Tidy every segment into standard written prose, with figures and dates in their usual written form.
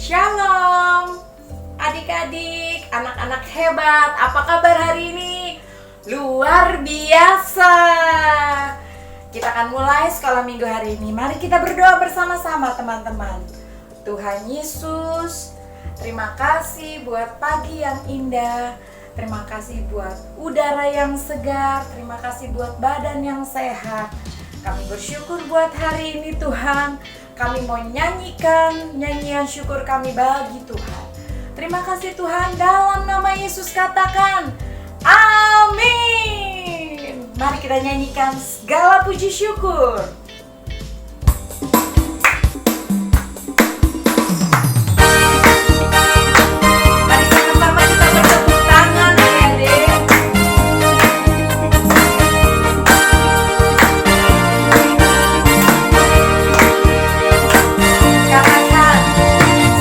Shalom, adik-adik, anak-anak hebat. Apa kabar hari ini? Luar biasa. Kita akan mulai sekolah minggu hari ini. Mari kita berdoa bersama-sama teman-teman. Tuhan Yesus, terima kasih buat pagi yang indah. Terima kasih buat udara yang segar. Terima kasih buat badan yang sehat. Kami bersyukur buat hari ini Tuhan. Kami mau nyanyikan nyanyian syukur kami bagi Tuhan. Terima kasih Tuhan, dalam nama Yesus katakan amin. Mari kita nyanyikan segala puji syukur. Mari sama-sama kita bertepuk tangan adik-adik. Katakan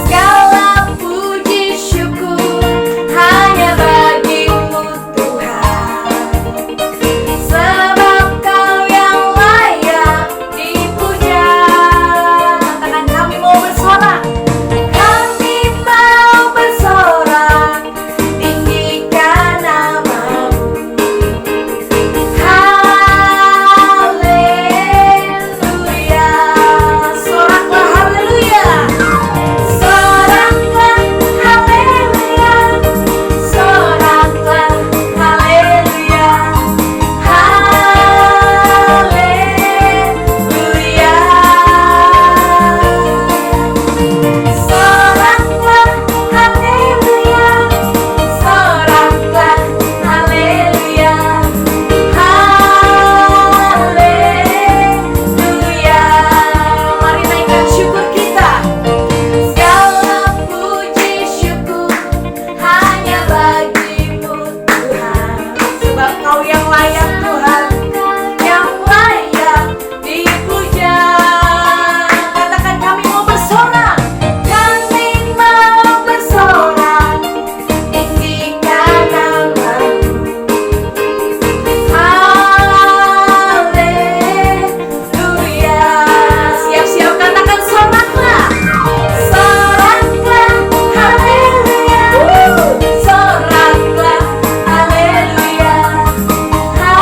segala puji syukur hanya bagimu Tuhan, sebab Kau yang layak dipuja. Katakan kami mau bersorak, kami mau bersorak, tinggikan nama-Mu. Haleluya, soraklah haleluya, soraklah haleluya, soraklah haleluya, haleluya, soraklah haleluya, soraklah haleluya, haleluya. Mari naikkan syukur kita. Segala puji syukur hanya bagimu Tuhan, sebab Kau yang layak Tuhan, yang layak dipuja. Katakan kami mau bersorak, kami mau bersorak, tinggikan nama-Mu. Haleluya. Siap-siap katakan soraklah. Soraklah haleluya. Soraklah haleluya. Haleluya.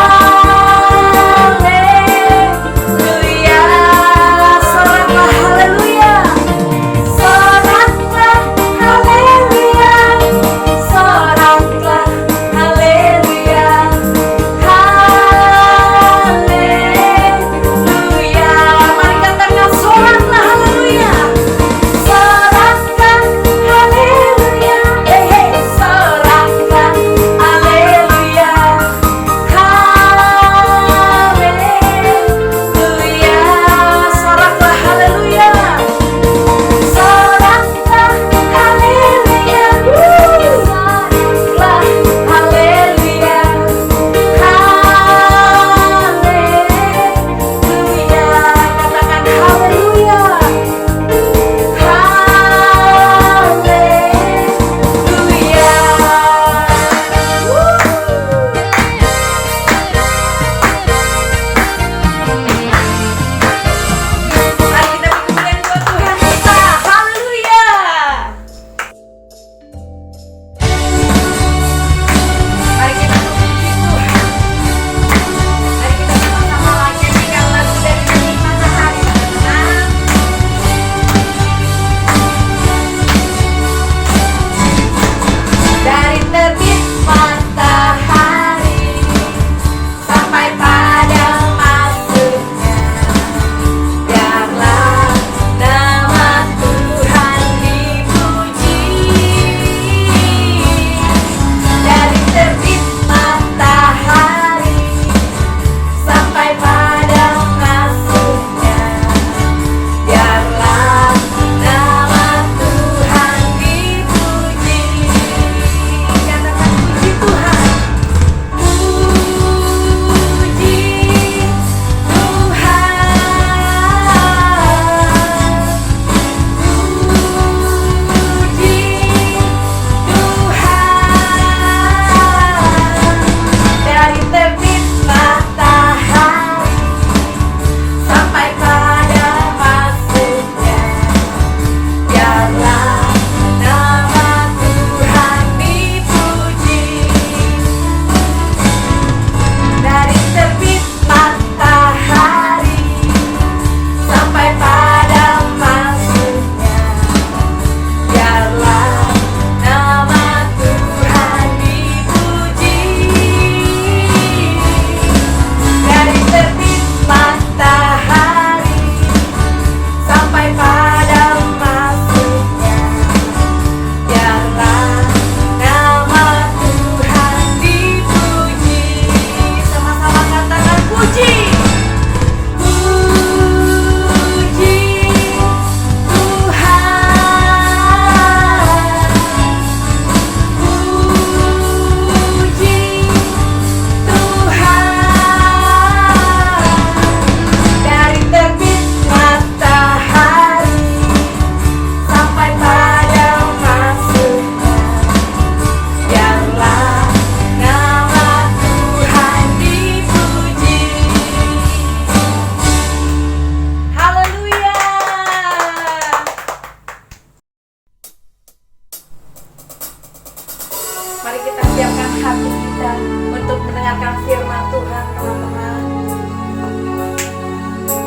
untuk mendengarkan firman Tuhan, teman-teman.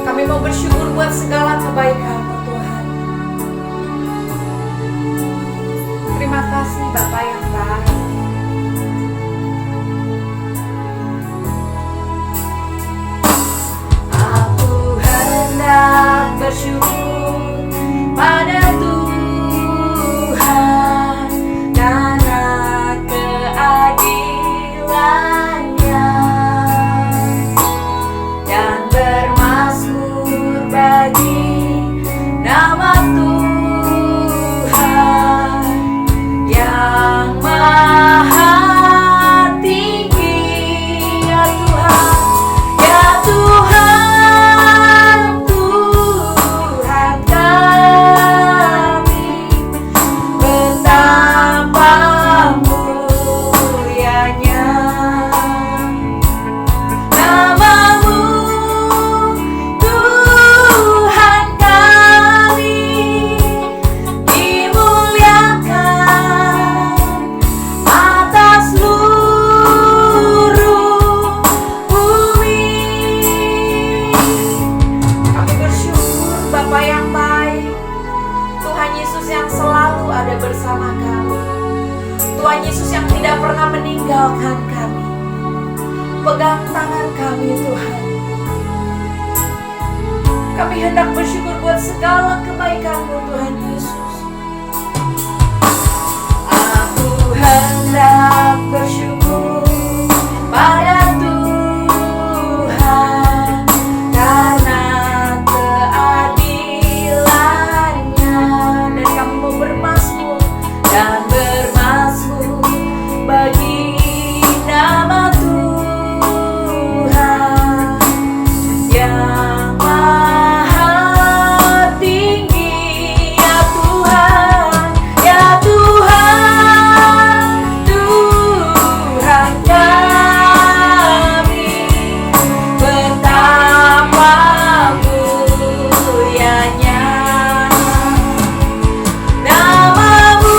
Kami mau bersyukur buat segala kebaikan-Mu, Tuhan. Terima kasih Bapa yang baik. Aku hendak bersyukur pada Tuhan karena keadilan-Nya dan bermazmur bagi nama Tuhan yang maha tinggi. Ya Tuhan, ya Tuhan, Tuhan kami, betapa mulianya nama-Mu, Tuhan kami, dimuliakan atas seluruh bumi. Kami bersyukur Bapa yang baik, Tuhan Yesus yang selalu ada bersama kami, Tuhan Yesus yang tidak pernah meninggalkan kami. Pegang tangan kami Tuhan. Kami hendak bersyukur buat segala kebaikan-Mu Tuhan Yesus. Aku hendak bersyukur pada Tuhan karena keadilan-Nya, dan kami mau bermazmur dan bermazmur bagi nama Tuhan yang maha tinggi. Ya Tuhan, ya Tuhan, Tuhan kami, betapa mulianya nama-Mu,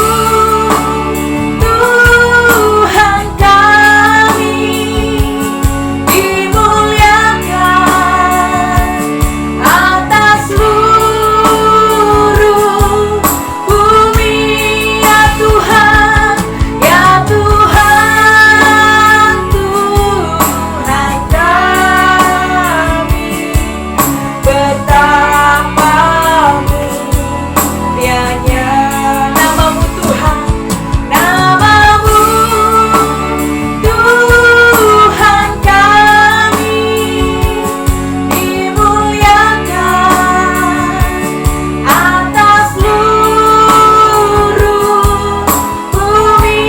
Tuhan kami, dimuliakan atas seluruh bumi. Ya Tuhan, ya Tuhan, Tuhan kami, betapa mulianya nama-Mu Tuhan, nama-Mu, Tuhan kami, dimuliakan atas seluruh bumi.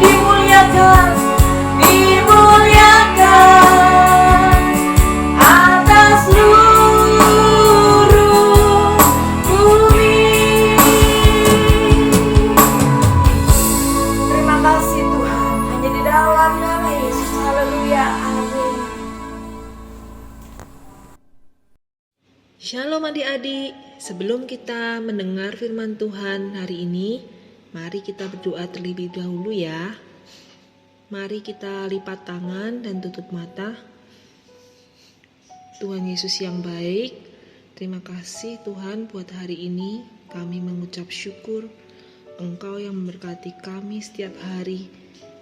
Dimuliakan, dimuliakan atas seluruh bumi. Terima kasih Tuhan, hanya di dalam nama Yesus. Haleluya, amin. Shalom adik-adik, sebelum kita mendengar firman Tuhan hari ini, mari kita berdoa terlebih dahulu ya. Mari kita lipat tangan dan tutup mata. Tuhan Yesus yang baik, terima kasih Tuhan buat hari ini. Kami mengucap syukur Engkau yang memberkati kami setiap hari.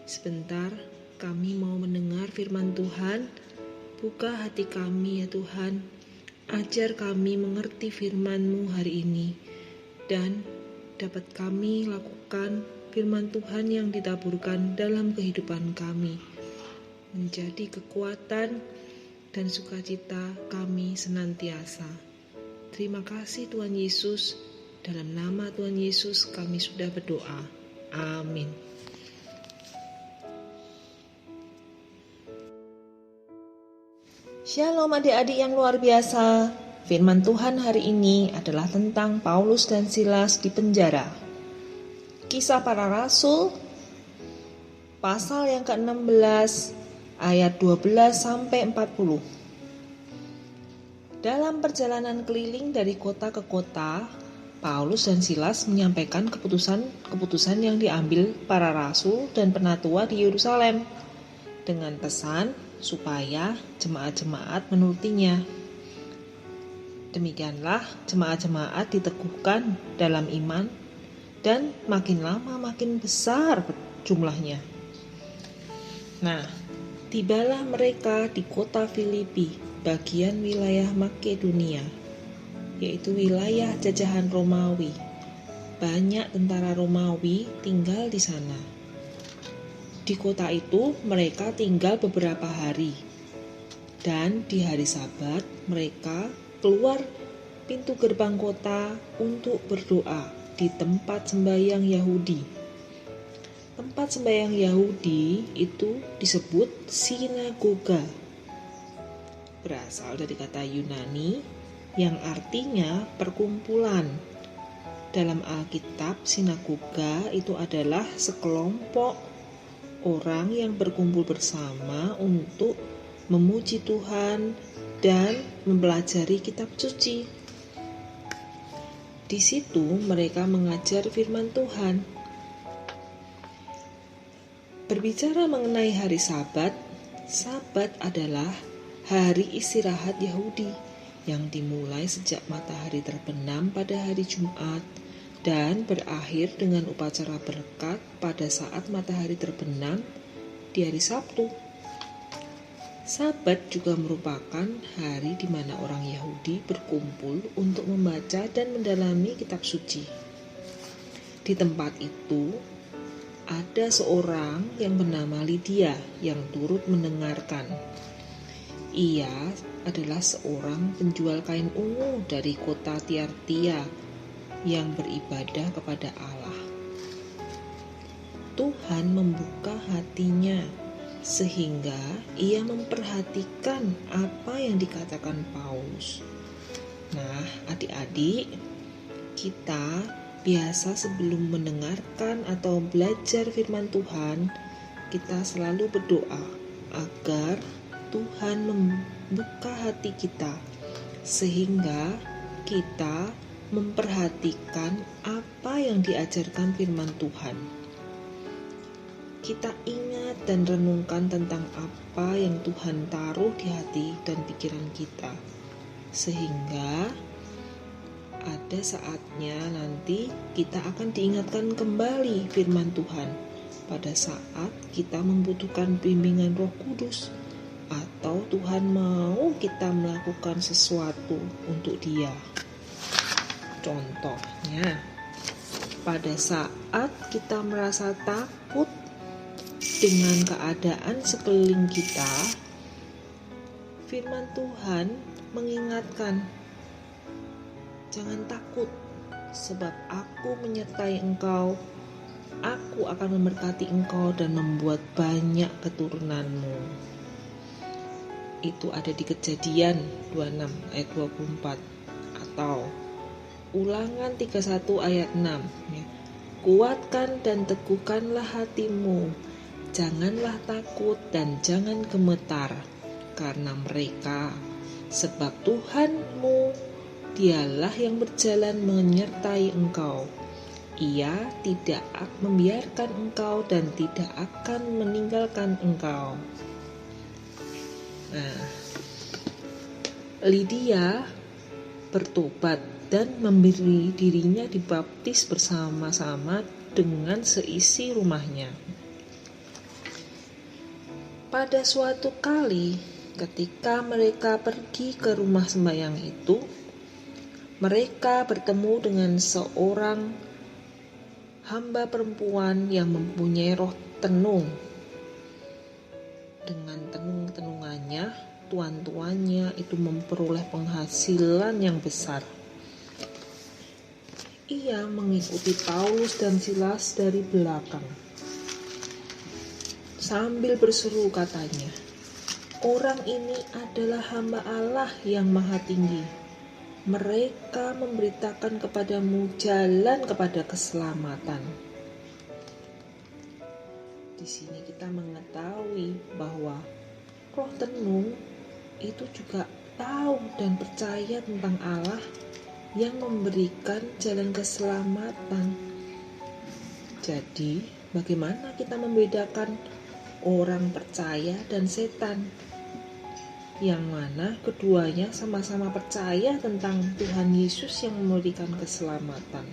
Sebentar kami mau mendengar firman Tuhan. Buka hati kami ya Tuhan. Ajar kami mengerti firman-Mu hari ini, dan dapat kami lakukan firman Tuhan yang ditaburkan dalam kehidupan kami, menjadi kekuatan dan sukacita kami senantiasa. Terima kasih Tuhan Yesus, dalam nama Tuhan Yesus kami sudah berdoa. Amin. Shalom adik-adik yang luar biasa. Firman Tuhan hari ini adalah tentang Paulus dan Silas di penjara. Kisah Para Rasul pasal yang ke-16 ayat 12 sampai 40. Dalam perjalanan keliling dari kota ke kota, Paulus dan Silas menyampaikan keputusan yang diambil para rasul dan penatua di Yerusalem. dengan pesan supaya jemaat-jemaat menurutinya. Demikianlah jemaat-jemaat diteguhkan dalam iman dan makin lama makin besar jumlahnya. Nah, tibalah mereka di kota Filipi, bagian wilayah Makedonia, yaitu wilayah jajahan Romawi. Banyak tentara Romawi tinggal di sana. Di kota itu mereka tinggal beberapa hari. Dan di hari Sabat mereka keluar pintu gerbang kota untuk berdoa di tempat sembahyang Yahudi. Tempat sembahyang Yahudi itu disebut sinagoga. Berasal dari kata Yunani yang artinya perkumpulan. Dalam Alkitab, sinagoga itu adalah sekelompok orang yang berkumpul bersama untuk memuji Tuhan dan mempelajari kitab suci. Di situ mereka mengajar firman Tuhan. Berbicara mengenai hari Sabat, Sabat adalah hari istirahat Yahudi yang dimulai sejak matahari terbenam pada hari Jumat dan berakhir dengan upacara berkat pada saat matahari terbenam di hari Sabtu. Sabat juga merupakan hari di mana orang Yahudi berkumpul untuk membaca dan mendalami kitab suci. Di tempat itu, ada seorang yang bernama Lydia yang turut mendengarkan. Ia adalah seorang penjual kain ungu dari kota Tiatira yang beribadah kepada Allah. Tuhan membuka hatinya sehingga ia memperhatikan apa yang dikatakan Paulus. Nah, adik-adik, kita biasa sebelum mendengarkan atau belajar firman Tuhan, kita selalu berdoa agar Tuhan membuka hati kita sehingga kita memperhatikan apa yang diajarkan firman Tuhan. Kita ingat dan renungkan tentang apa yang Tuhan taruh di hati dan pikiran kita, sehingga ada saatnya nanti kita akan diingatkan kembali firman Tuhan pada saat kita membutuhkan bimbingan Roh Kudus atau Tuhan mau kita melakukan sesuatu untuk Dia. Contohnya, pada saat kita merasa takut dengan keadaan sekeliling kita, firman Tuhan mengingatkan, jangan takut, sebab aku menyertai engkau, aku akan memberkati engkau dan membuat banyak keturunanmu. Itu ada di Kejadian 26 ayat 24 atau Ulangan 31 ayat 6 ya. Kuatkan dan teguhkanlah hatimu, janganlah takut dan jangan gemetar karena mereka, sebab Tuhanmu Dialah yang berjalan menyertai engkau. Ia tidak membiarkan engkau dan tidak akan meninggalkan engkau. Nah, Lydia bertobat dan memberi dirinya dibaptis bersama-sama dengan seisi rumahnya. Pada suatu kali, ketika mereka pergi ke rumah sembahyang itu, mereka bertemu dengan seorang hamba perempuan yang mempunyai roh tenung. Dengan tenung-tenungannya, tuan-tuannya itu memperoleh penghasilan yang besar. Ia mengikuti Paulus dan Silas dari belakang. Sambil berseru katanya, orang ini adalah hamba Allah yang maha tinggi. Mereka memberitakan kepadamu jalan kepada keselamatan. Di sini kita mengetahui bahwa roh tenung itu juga tahu dan percaya tentang Allah yang memberikan jalan keselamatan. Jadi, bagaimana kita membedakan orang percaya dan setan, yang mana keduanya sama-sama percaya tentang Tuhan Yesus yang memberikan keselamatan.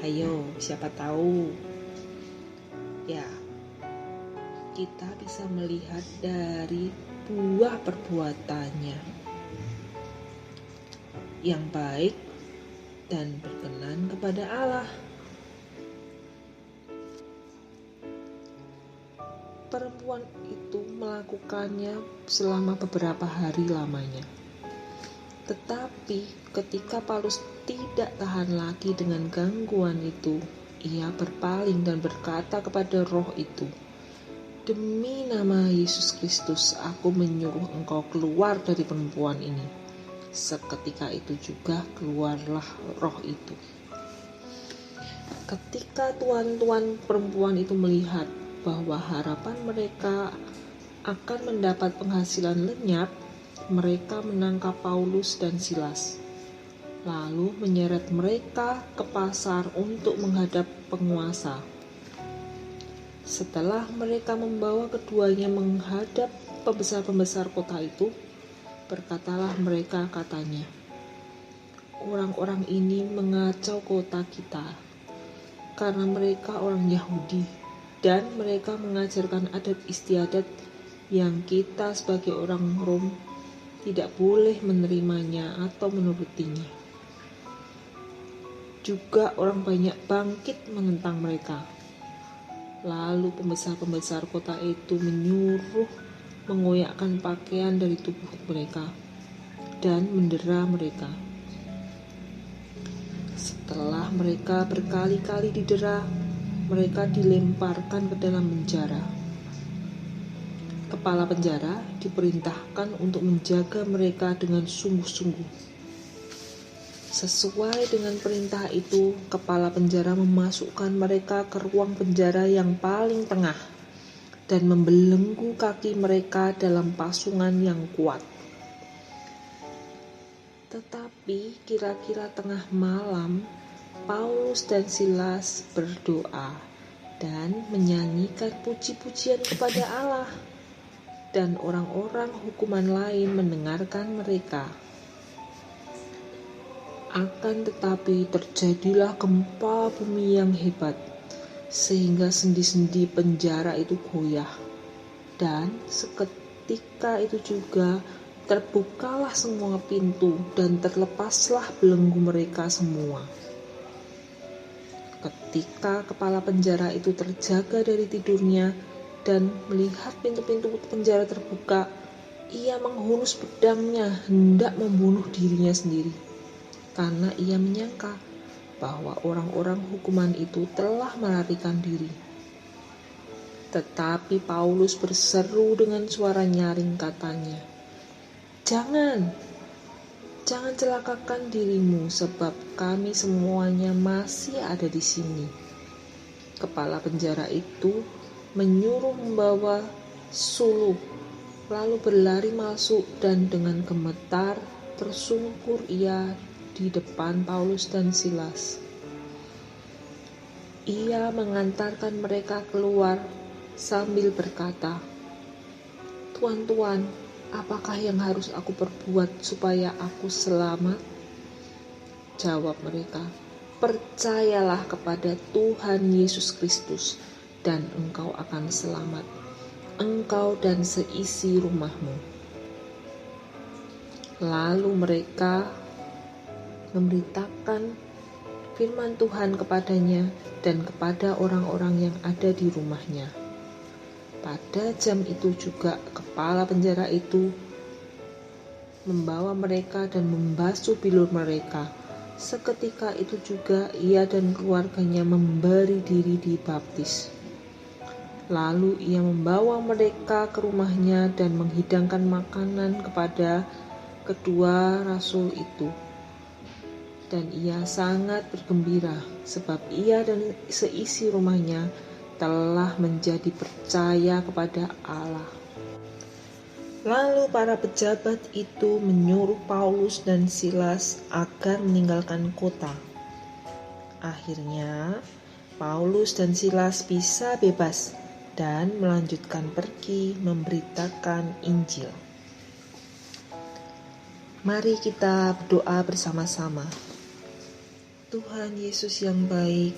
Ayo, siapa tahu ya kita bisa melihat dari buah perbuatannya yang baik dan berkenan kepada Allah. Perempuan itu melakukannya selama beberapa hari lamanya. Tetapi ketika Paulus tidak tahan lagi dengan gangguan itu, ia berpaling dan berkata kepada roh itu, "Demi nama Yesus Kristus, aku menyuruh engkau keluar dari perempuan ini." Seketika itu juga keluarlah roh itu. Ketika tuan-tuan perempuan itu melihat bahwa harapan mereka akan mendapat penghasilan lenyap, mereka menangkap Paulus dan Silas, lalu menyeret mereka ke pasar untuk menghadap penguasa. Setelah mereka membawa keduanya menghadap pembesar-pembesar kota itu, berkatalah mereka, katanya, "Orang-orang ini mengacau kota kita, karena mereka orang Yahudi, dan mereka mengajarkan adat istiadat yang kita sebagai orang Rom tidak boleh menerimanya atau menurutinya. Juga orang banyak bangkit menentang mereka." Lalu pembesar-pembesar kota itu menyuruh mengoyakkan pakaian dari tubuh mereka dan mendera mereka. Setelah mereka berkali-kali didera, mereka dilemparkan ke dalam penjara. Kepala penjara diperintahkan untuk menjaga mereka dengan sungguh-sungguh. Sesuai dengan perintah itu, kepala penjara memasukkan mereka ke ruang penjara yang paling tengah dan membelenggu kaki mereka dalam pasungan yang kuat. Tetapi kira-kira tengah malam, Paulus dan Silas berdoa dan menyanyikan puji-pujian kepada Allah, dan orang-orang hukuman lain mendengarkan mereka. Akan tetapi terjadilah gempa bumi yang hebat, sehingga sendi-sendi penjara itu goyah, dan seketika itu juga terbukalah semua pintu dan terlepaslah belenggu mereka semua. Ketika kepala penjara itu terjaga dari tidurnya dan melihat pintu-pintu penjara terbuka, ia menghunus pedangnya hendak membunuh dirinya sendiri, karena ia menyangka bahwa orang-orang hukuman itu telah melarikan diri. Tetapi Paulus berseru dengan suara nyaring, katanya, Jangan celakakan dirimu, sebab kami semuanya masih ada di sini." Kepala penjara itu menyuruh membawa suluh, lalu berlari masuk dan dengan gemetar tersungkur ia di depan Paulus dan Silas. Ia mengantarkan mereka keluar sambil berkata, "Tuan-tuan, apakah yang harus aku perbuat supaya aku selamat?" Jawab mereka, "Percayalah kepada Tuhan Yesus Kristus dan engkau akan selamat, engkau dan seisi rumahmu." Lalu mereka memberitakan firman Tuhan kepadanya dan kepada orang-orang yang ada di rumahnya. Pada jam itu juga kepala penjara itu membawa mereka dan membasuh bilur mereka. Seketika itu juga ia dan keluarganya memberi diri dibaptis. Lalu ia membawa mereka ke rumahnya dan menghidangkan makanan kepada kedua rasul itu. Dan ia sangat bergembira sebab ia dan seisi rumahnya telah menjadi percaya kepada Allah. Lalu para pejabat itu menyuruh Paulus dan Silas agar meninggalkan kota. Akhirnya Paulus dan Silas bisa bebas dan melanjutkan pergi memberitakan Injil. Mari kita berdoa bersama-sama. Tuhan Yesus yang baik,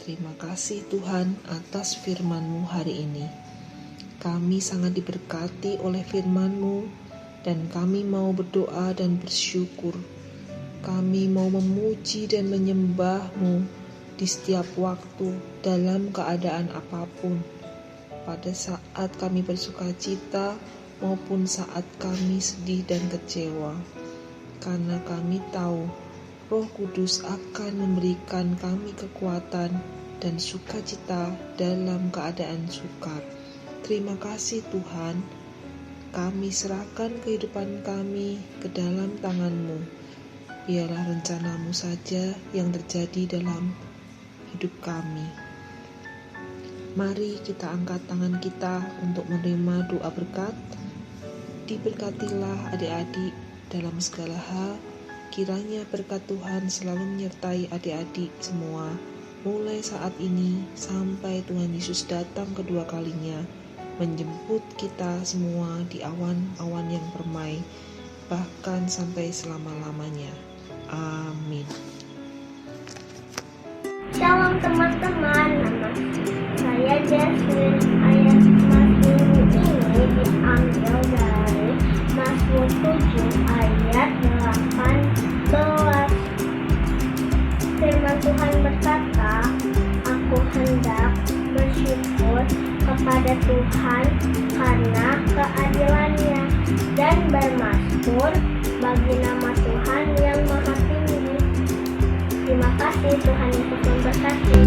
terima kasih Tuhan atas firman-Mu hari ini. Kami sangat diberkati oleh firman-Mu dan kami mau berdoa dan bersyukur. Kami mau memuji dan menyembah-Mu di setiap waktu dalam keadaan apapun. Pada saat kami bersuka cita maupun saat kami sedih dan kecewa. Karena kami tahu Roh Kudus akan memberikan kami kekuatan dan sukacita dalam keadaan sukar. Terima kasih Tuhan, kami serahkan kehidupan kami ke dalam tangan-Mu. Biarlah rencana-Mu saja yang terjadi dalam hidup kami. Mari kita angkat tangan kita untuk menerima doa berkat. Diberkatilah adik-adik dalam segala hal. Kiranya berkat Tuhan selalu menyertai adik-adik semua, mulai saat ini sampai Tuhan Yesus datang kedua kalinya, menjemput kita semua di awan-awan yang permai, bahkan sampai selama-lamanya. Amin. Shalom teman-teman, nama saya Jasmine. Ayat Mazmur ini diambil dari Mazmur 7 ayat 18. Firman Tuhan berkata, aku hendak bersyukur kepada Tuhan karena keadilannya dan bermazmur bagi nama Tuhan yang maha tinggi. Terima kasih, Tuhan Yesus memberkati.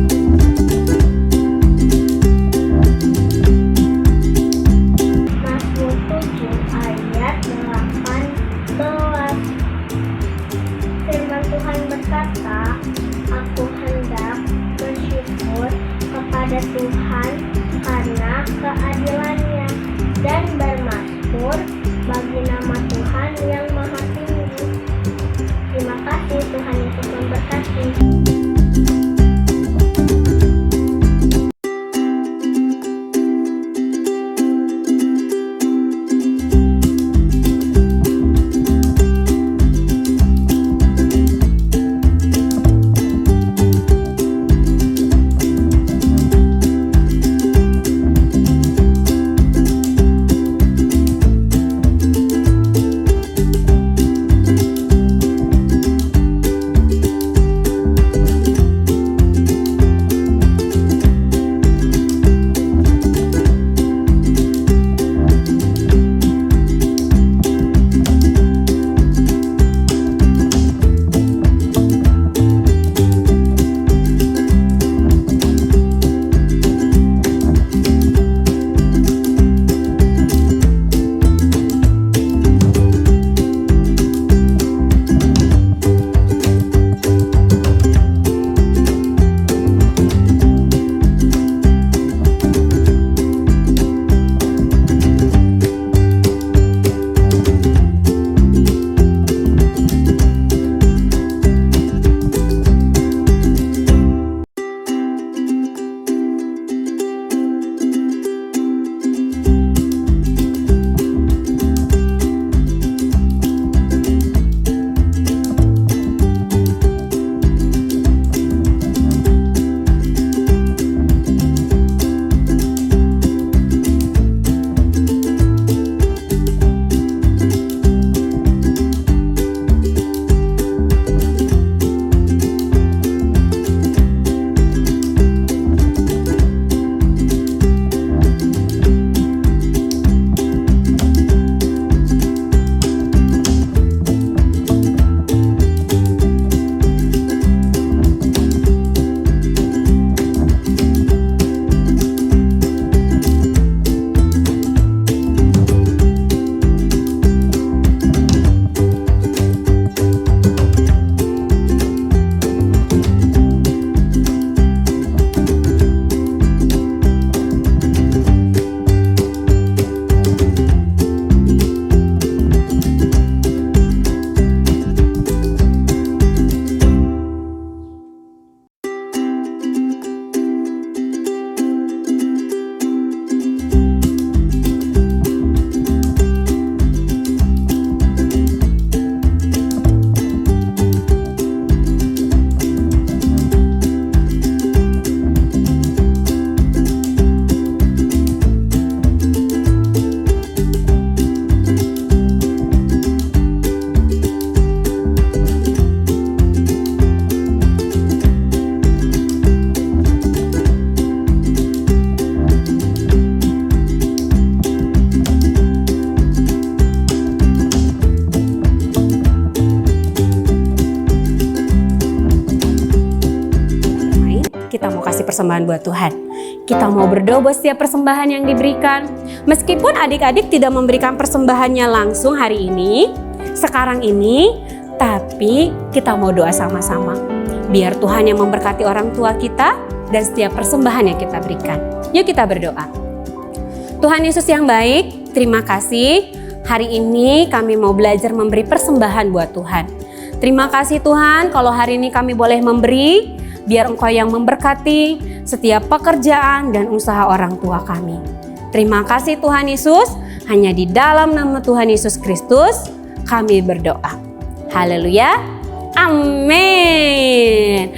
persembahan buat Tuhan. Kita mau berdoa buat setiap persembahan yang diberikan. Meskipun adik-adik tidak memberikan persembahannya langsung hari ini, sekarang ini, tapi kita mau doa sama-sama. Biar Tuhan yang memberkati orang tua kita dan setiap persembahan yang kita berikan. Yuk kita berdoa. Tuhan Yesus yang baik, terima kasih. Hari ini kami mau belajar memberi persembahan buat Tuhan. Terima kasih Tuhan kalau hari ini kami boleh memberi, biar Engkau yang memberkati setiap pekerjaan dan usaha orang tua kami. Terima kasih Tuhan Yesus, hanya di dalam nama Tuhan Yesus Kristus kami berdoa. Haleluya, amin.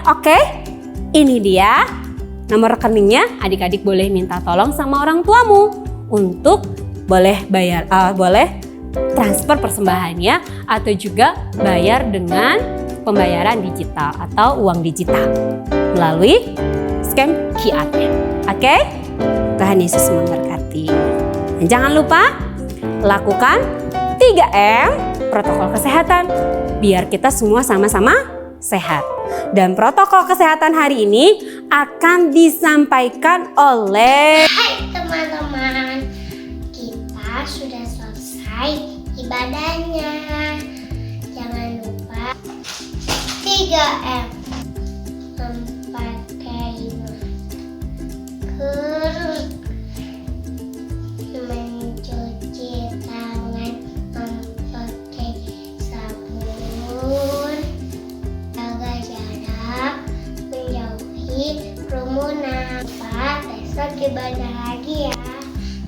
Oke, ini dia nomor rekeningnya. Adik-adik boleh minta tolong sama orang tuamu untuk boleh transfer persembahannya atau juga bayar dengan pembayaran digital atau uang digital melalui scan QR-nya. Oke? Tuhan Yesus memberkati. Dan jangan lupa lakukan 3M protokol kesehatan biar kita semua sama-sama sehat. Dan protokol kesehatan hari ini akan disampaikan oleh Hai teman-teman, kita sudah selesai ibadahnya. Jangan lupa 3M, memakai masker, mencuci tangan, memakai sabun, jaga jarak, menjauhi kerumunan. Besok ibadah lagi ya.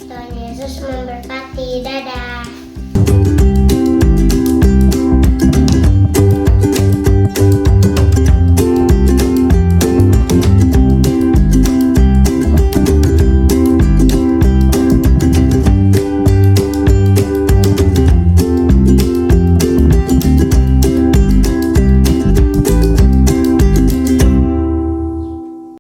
Tuhan Yesus memberkati. Dadah.